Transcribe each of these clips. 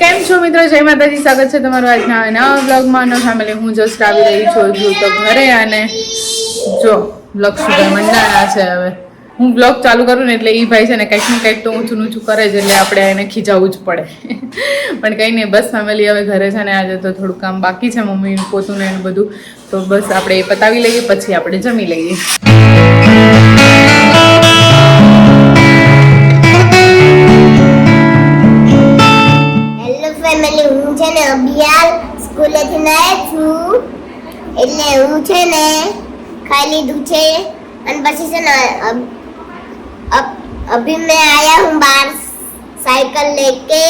કેમ છો મિત્રો? જય માતાજી, સ્વાગત છે તમારું આજના નવા બ્લોગમાં. નો ફેમિલી, હું જસ્ટ આવી રહી છું તો ઘરે. અને જો લક્ષુભાઈ મંડાણા છે. હવે હું બ્લોગ ચાલુ કરું ને એટલે એ ભાઈ છે ને કંઈક ને કંઈક તો ઊંચું ઊંચું કરે છે, એટલે આપણે એને ખીજાવવું જ પડે. પણ કંઈ નહીં, બસ ફેમિલી હવે ઘરે છે ને આજે તો થોડું કામ બાકી છે, મમ્મીનું પોતું ને એનું બધું. તો બસ આપણે એ પતાવી લઈએ, પછી આપણે જમી લઈએ. ફેમિલી, હું છે ને અભિયાલ સ્કૂલેથી આવ્યા છું, એટલે હું છે ને ખાઈ લીધું છે. અને પછી છે ને अभी मैं आया हूँ बाहर साइकिल लेके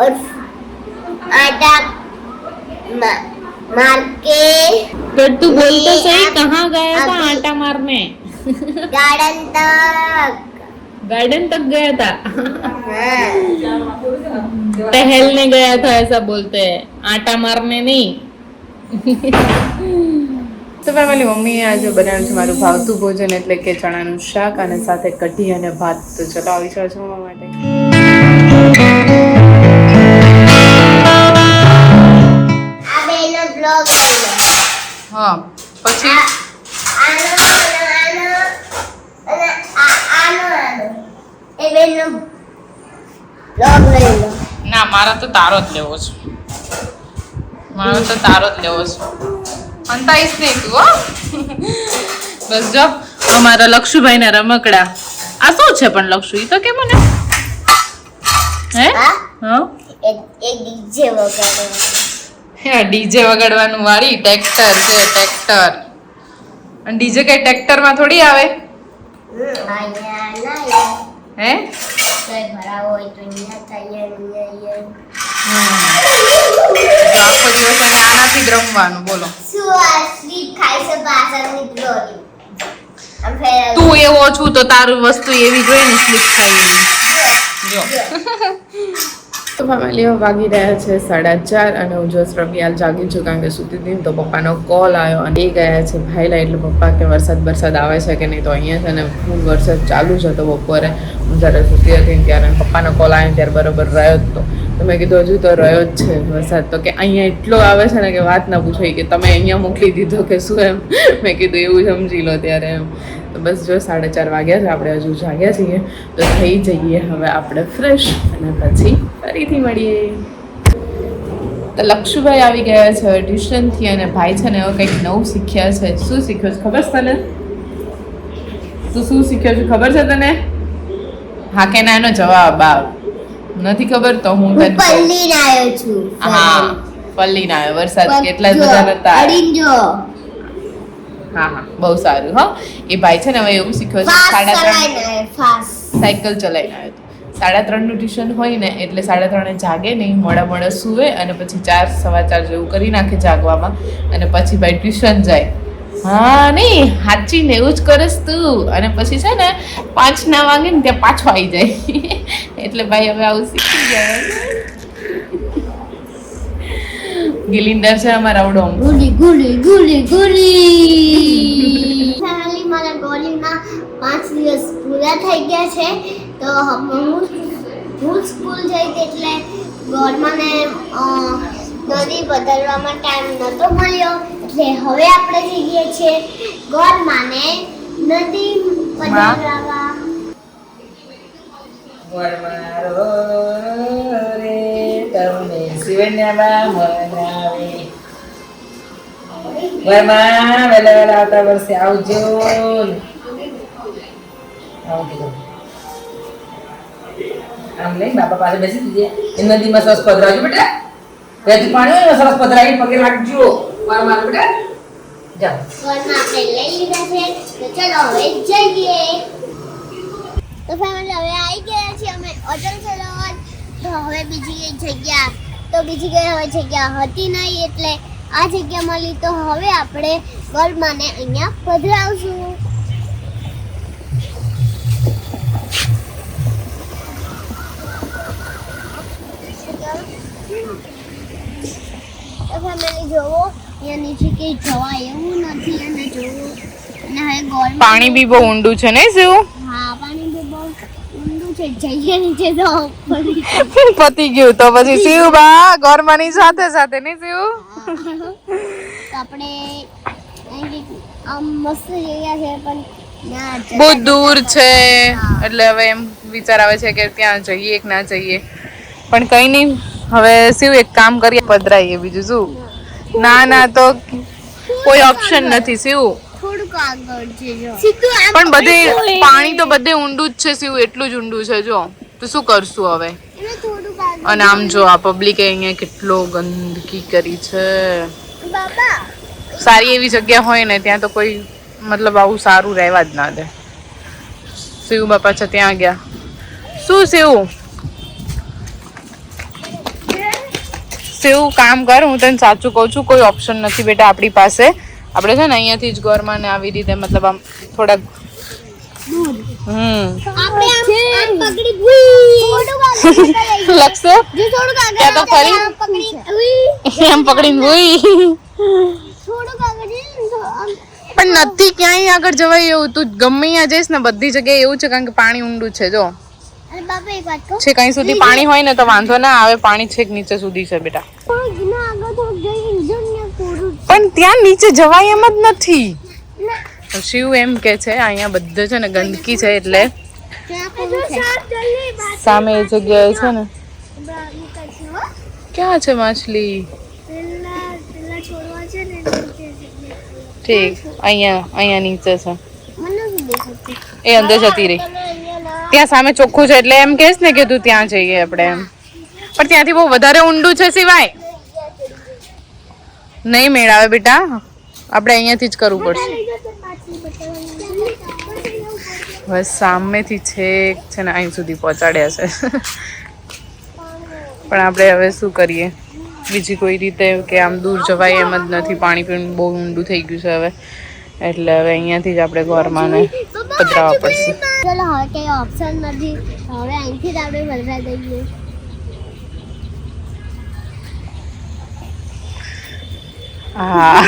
और आटा मार के। पर तू बोल तो सही, कहाँ गया था आटा मारने? गार्डन तक गया था। टहलने गया था ऐसा बोलते हैं, आटा मारने नहीं। તો ફેમિલી, મમ્મીએ આજે બનાવ્યું છે મારું ભાવતું ભોજન, એટલે કે ચણાનું શાક અને સાથે કઢી અને ભાત. તો ચલો આવી જાઓ જમવા માટે. આ બેનો બ્લોગ હા, પછી એ બેનો બ્લોગ લઈ લો. ના, મારા તો તારો જ લેવો છે. મારો તો તારો જ લેવો છે. અંતાઈશ નહીં તું, હો. બસ જો અમારા લક્ષુભાઈ ના રમકડા. આ શું છે પણ લક્ષુ? ઈ તો કે મને હે હા એક ડીજે વગાડવાનું. હે, ડીજે વગાડવાનું વાળી ટ્રેક્ટર છે, ટ્રેક્ટર. અને ડીજે કઈ ટ્રેક્ટર માં થોડી આવે. હે, ભરાવો હોય તો આખો દિવસ એને આનાથી જ રમવાનું. બોલો, તું એવો છું તો તારું વસ્તુ એવી જોઈએ ને, સ્લીપ ખાઈ એવી. જો તો ફેમિલી, વાગી રહ્યા છે 4:30 અને હું જો રવિયાલ જાગી છું, કારણ કે સૂતી હતી તો પપ્પાનો કોલ આવ્યો અને એ ગયા છે ભાઈલા. એટલે પપ્પા કે વરસાદ આવે છે કે નહીં? તો અહીંયા છે ને ફૂલ વરસાદ ચાલુ છે. તો બપોરે હું જ્યારે સૂતી હતી ત્યારે પપ્પાનો કોલ આવ્યો ત્યારે બરોબર રહ્યો જ તો મેં કીધું હજુ તો રહ્યો જ છે વરસાદ. તો કે અહીંયા એટલો આવે છે ને કે વાત ના પૂછો, કે તમે અહીંયા મોકલી દીધો કે શું એમ. મેં કીધું એવું સમજી લો ત્યારે એમ. તો બસ જો 4:30 વાગ્યા છે, આપણે હજુ જાગ્યા છીએ. તો થઈ જઈએ હવે આપણે ફ્રેશ અને પછી ફરીથી મળીએ. તો લક્ષુભાઈ આવી ગયા છે ટ્યુશનથી, અને ભાઈ છે ને હવે કંઈક નવું શીખ્યા છે. શું શીખ્યો છે ખબર છે તને? તું શું શીખ્યો છે ખબર છે તને? હા કે ના એનો જવાબ આપ. નથી ખબર તો હું તને પલ્લી આવ્યો છું. હા, પલ્લી ના આવ્યો. વરસાદ કેટલા બધા નતા. હા હા, બહુ સારું. હા, એ ભાઈ છે ને હવે એવું શીખ્યો છે 3:30 સાયકલ ચલાવીને આવ્યો. 3:30 નું ટ્યુશન હોય ને, એટલે 3:30 જાગે નહીં, મોડા સુવે અને પછી 4, 4:15 જેવું કરી નાખે જાગવામાં, અને પછી ભાઈ ટ્યુશન જાય. હા નહીં, સાચી ને એવું જ કરીશ તું. અને પછી છે ને 5 ના વાગે ને ત્યાં પાછો આવી જાય. એટલે ભાઈ હવે આવું શીખી જાય. ગિલિન્ડર છે અમારા આવડો. ગુલી મારા ગોલીમાં 5 દિવસ પૂરા થઈ ગયા છે. તો હું સ્કૂલ જઈ એટલે ગોળમાંને નદી બદલવામાં ટાઈમ નહોતો મળ્યો, એટલે હવે આપણે જઈએ છીએ ગોળમાંને નદી બદલવા. વરમારો રે તમને શિવન્યામાં મનાવે. વરમાં વેલા આવતા વર્ષે આવજો. આમ લઈ બાપા પાસે બેસી દીજે. એ નદીમાં સરસ પધરાવજો બેટા. રેતી પાણી હોય સરસ પધરાવી પગે લાગજો. વરમાં બેટા જાઓ. ગોળમાં આપણે લઈ લીધા છે, તો ચલો હવે જઈએ. તો ફેમિલી, હવે આવી ગયા છીએ અમે અટલ સરોવર. તો હવે બીજી કઈ જગ્યા હતી નહીં, એટલે આ જગ્યા મળી. તો હવે આપણે ગોળમાંને અહીંયા પધરાવશું. તો ફેમિલી જોવો, અહીંયા નીચે કે જવાય એવું નથી. અને જોવો, અને હવે ગોળ પાણી બી બહુ ઊંડું છે ને? શું? હા, પાણી બી બહુ ઊંડું છે. જઈએ નીચે તો પતી ગયું તો પછી શિવબા ગોરમાની સાથે સાથે નહીં શિવ આપણે આમ મસ્ત જગ્યા છે પણ ના બહુ દૂર છે એટલે હવે એમ વિચાર આવે છે કે ત્યાં જઈએ કે ના જઈએ પણ કઈ નહીં હવે શિવ એક કામ કરીએ પધરાઈએ બીજું શું ના તો કોઈ ઓપ્શન નથી શિવ થોડુંક આગળ છે જો સીધું આમ પણ બધે પાણી તો બધે ઊંડું જ છે શિવ એટલું જ ઊંડું છે જો તો શું કરશું હવે એને થોડુંક આગળ અને આમ જો આ પબ્લિકે અહીંયા કેટલો ગંદકી કરી છે બાબા સારી એવી જગ્યા હોય ને ત્યાં તો કોઈ મતલબ આવું સારું રહેવા જ ના દે શિવ બાપા છે ત્યાં ગયા શું શિવ કામ કર હું તને સાચું કહું છું કોઈ ઓપ્શન નથી બેટા આપણી પાસે આપણે છે ને અહીંયાથી જ ગોરમાને આવી રીતે મતલબ આમ થોડાક આપણે આમ પકડી થોડુંક આગળ લગશે જો થોડુંક આગળ ત્યાં તો ફરી આમ પકડી એમ પકડીને ભૂઈ થોડુંક આગળ જઈને તો આમ પણ નથી ક્યાંય આગળ જવાય એવું તું ગમે ત્યાં જઈશ ને બધી જગ્યાએ એવું છે કારણ કે પાણી ઊંડું છે જો અરે બાબા એક વાત કહું છે કઈ સુધી પાણી હોય ને તો વાંધો ના આવે પાણી છેક નીચે સુધી છે બેટા થોડુંક ના આગળ થોડુંક જઈને જો ને પૂરું પણ ત્યાં નીચે જવાય એમ જ નથી ના શિવ એમ કે છે અહીંયા બધે છે ને ગંદકી છે એટલે ત્યાં પૂરું છે જલ્દી બાત સામે એ જગ્યાએ છે ને નીકળશે હો ક્યાં છે માછલી પેલા છોડવા છે ને નીચે ઠીક અહીંયા નીચે છે મને નથી દેખાતું એ અંદર જતી રહી ત્યાં સામે ચોખ્ખું છે એટલે એમ કહેશ ને કે તું ત્યાં જઈએ આપણે એમ પણ ત્યાંથી બહુ વધારે ઊંડું છે સિવાય નહીં મેળ આવે બેટા આપણે અહીંયાથી જ કરવું પડશે બસ સામેથી છેક છે ને અહીં સુધી પહોંચાડ્યા છે પણ આપણે હવે શું કરીએ બીજી કોઈ રીતે કે આમ દૂર જવાય એમ જ નથી પાણી પીને બહુ ઊંડું થઈ ગયું છે હવે એટલે હવે અહીંયાથી જ આપણે ગોરમાને પધરાવવા પડશે ચલો હવે કઈ ઓપ્શન નથી હવે અહીંથી જ આપણે ભરવા દઈએ હા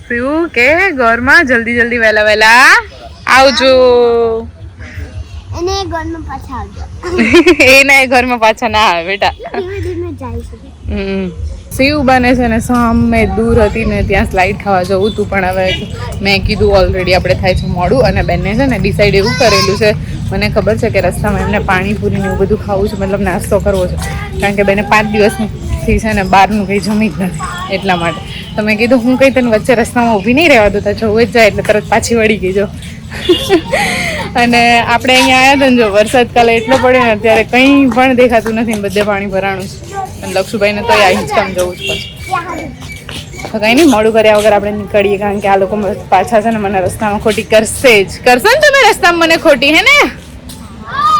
શું કે ગોરમાં જલ્દી વહેલા આવજો અને ઘરમાં પાછા આવજો એના એ ઘરમાં પાછા ના આવે બેટા ધીમે ધીમે જઈશું શિવ બને છે ને સામે દૂર હતી ને ત્યાં સ્લાઇડ ખાવા જવું હતું પણ હવે મેં કીધું ઓલરેડી આપણે થાય છે મોડું અને બેને છે ને ડિસાઈડ એવું કરેલું છે મને ખબર છે કે રસ્તામાં એમને પાણીપુરી ને એવું બધું ખાવું છે મતલબ નાસ્તો કરવો છે કારણ કે બેને 5 દિવસથી છે ને બહારનું કંઈ જમી જ નથી એટલા માટે તો મેં કીધું હું કંઈ તને વચ્ચે રસ્તામાં ઊભી નહીં રહેવા દો તો જવું જ જાય એટલે તરત પાછી વળી ગઈ જો અને આપણે અહીંયા આવ્યા હતા ને જો વરસાદ કાલે એટલો પડ્યો ને અત્યારે કંઈ પણ દેખાતું નથી ને બધે પાણી ભરાણું છે અને લક્ષુભાઈને તો આ હિંચકામ જવું જ પડશે તો કંઈ નહીં મોડું કર્યા વગર આપણે નીકળીએ કારણ કે આ લોકો પાછા છે ને મને રસ્તામાં ખોટી કરશે જ કરશો ને તમે રસ્તામાં મને ખોટી હે ને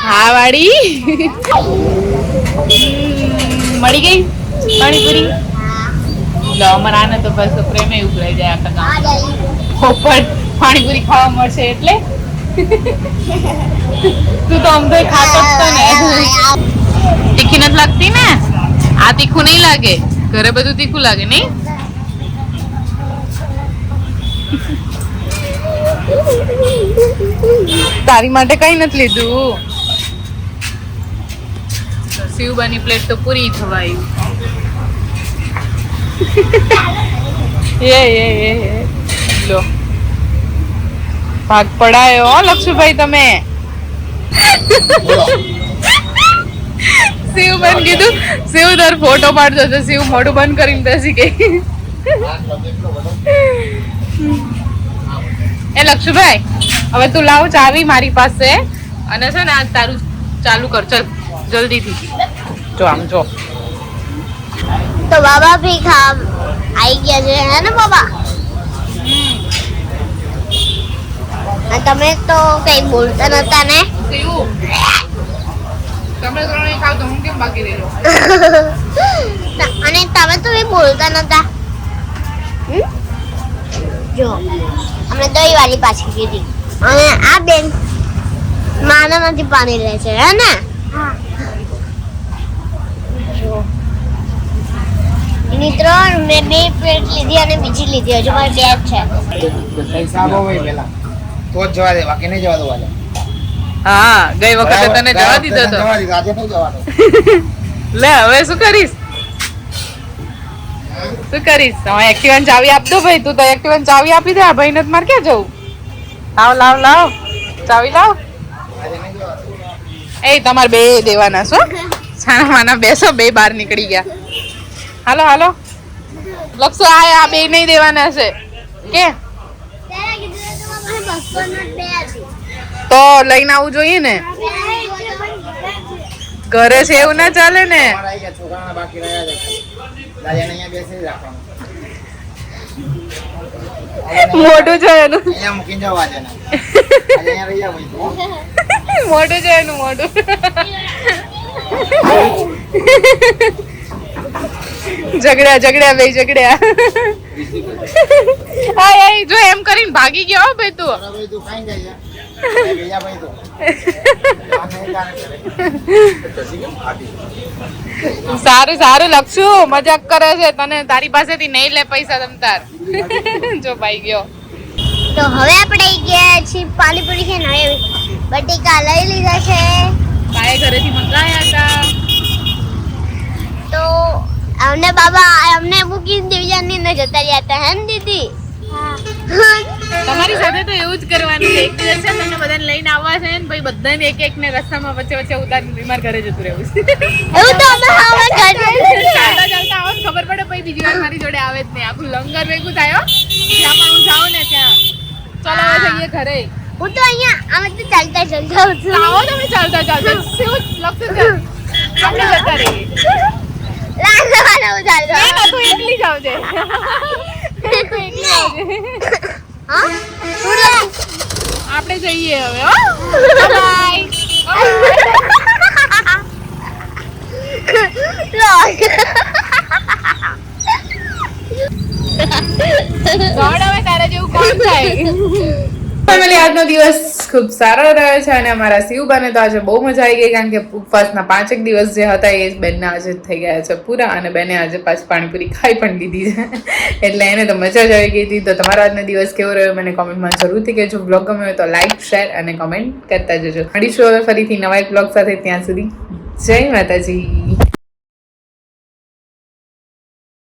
હા વાડી મળી ગઈ પાણીપુરી લો અમારા આને તો બસ પ્રેમે ઉભરાઈ જાય આખા ગામ પોપટ પાણીપુરી ખાવા મળશે એટલે તું તો આમ તો ખાતો જ તો ને તીખી નથી લાગતી ને આ તીખું નહીં લાગે ઘરે બધું તીખું લાગે નહીં તારી માટે કઈ નથી લીધું શિવબાની પ્લેટ તો પૂરી થવાયું એ લો ભાગ પડાયો લક્ષુભાઈ તમે શિવ બંધ કીધું શિવ દર ફોટો પાડતો તો શિવ મોઢું બંધ કરીને બેસી ગઈ એ લક્ષુભાઈ હવે તું લાવ ચાવી મારી પાસે અને છે ને આ તારું ચાલુ કર ચલ જલ્દીથી જો આમ જો તો બાબા ભી ખા આવી ગયા છે હે ને બાબા અને તમે તો કઈ બોલતા નતા ને શિવ તમે ત્રણે ખાવ તો હું કેમ બાકી રહી રહ્યો અને તમે તો એ બોલતા નતા જો અમે દહીં વાળી પાછી કીધી અને આ બેન માનામાંથી પાણી લે છે હે ને એની 3 મેં 2 પ્લેટ લીધી અને બીજી લીધી હજુ મારી 2 જ છે પૈસા હોય પેલા તો તો જ જવા દે, બાકી નહીં જવા દો આજે. હા ગઈ વખતે તને જવા દીધો તો જવા દીધો, આજે નહીં જવાનું. લે હવે શું કરીશ શું કરીશ હવે એક્ટિવા ચાવી આપ દો ભાઈ તું તો એક્ટિવા ચાવી આપી દે આ ભાઈને તો મારે ક્યાં જવું લાવ ચાવી લાવ આજે નહીં જવાનું. એ તમારે બે દેવાના છો સાના માના બેસો બે બહાર નીકળી ગયા હાલો લક્ષો આ બે નહીં દેવાના છે કે ત્યારે કીધું તો મારી 200 નોટ બે હતી. તો લઈને આવવું જોઈએ ને ઘરે છે એવું ના ચાલે ને અમારા આવી ગયા છોકરાના બાકી રહ્યા છે. દાદાને અહીંયા બેસી રાખવાનું. મોટું છે એનું અહીંયા મૂકીને જાઓ આજે ના. આજે અહીંયા રહી જાઓ ભાઈ તું. મોટું છે એનું મોટું ઝઘડ્યા હા એ જો એમ કરીને ભાગી ગયો હો ભાઈ તું અરે ભાઈ તું ખાઈ જાય છે. બીજા ભાઈ તું. આ નહીં જાણે કરે. સારું લક્ષું મજાક કરે છે તને તારી પાસેથી નહીં લે પૈસા તમ તાર જો ભાઈ ગયો તો હવે આપણે ગયા છીએ પાણીપુરી છે ને હવે બટેકા લઈ લીધા છે કાએ ઘરેથી મંગાયા હતા તો અમને બાબા અમને મૂકી દેવજાની ને જતા રહ્યા હતા હે ને દીદી તમારી સાથે તો એવું જ કરવાનું છે એક દિવસ છે તમને બધાને લઈને આવવા છે ને ભાઈ બધાને એક ને રસ્તામાં વચ્ચે ઉતારીને બીમાર ઘરે જતું રહેવું છે એવું તો અમે હવે ચાલતા આવો ને ખબર પડે પછી બીજી વાર મારી જોડે આવે જ નહીં આખું લંગર ભેગું થાય હો. જ્યાં પણ હું જાઉં ને ત્યાં ચલો હવે જઈએ ઘરે હું તો અહીંયા અમે તો ચાલતા આવું છું આવો તમે ચાલતા શું લક્ષણ આપણે જતા રહીએ લાગવાનું ચાલતા ના તું એકલી જાવ છે તું એકલી આવજે હા આપણે જઈએ હવે હો બાય ગોડ હવે તારા જેવું કોણ થાય ફેમિલી આજનો દિવસ ખૂબ સારો રહ્યો છે અને અમારા શિવબાને તો આજે બહુ મજા આવી ગઈ કારણ કે ઉપવાસના 5 દિવસ જે હતા એ બેનના આજે થઈ ગયા છે પૂરા અને બેને આજે પાછી પાણીપુરી ખાઈ પણ લીધી છે એટલે એને તો મજા જ આવી ગઈ હતી તો તમારો આજનો દિવસ કેવો રહ્યો મને કોમેન્ટમાં જરૂરથી કહેજો બ્લોગ ગમ્યો હોય તો લાઈક શેર અને કોમેન્ટ કરતા જજો મળીશું હવે ફરીથી નવા એક બ્લોગ સાથે ત્યાં સુધી જય માતાજી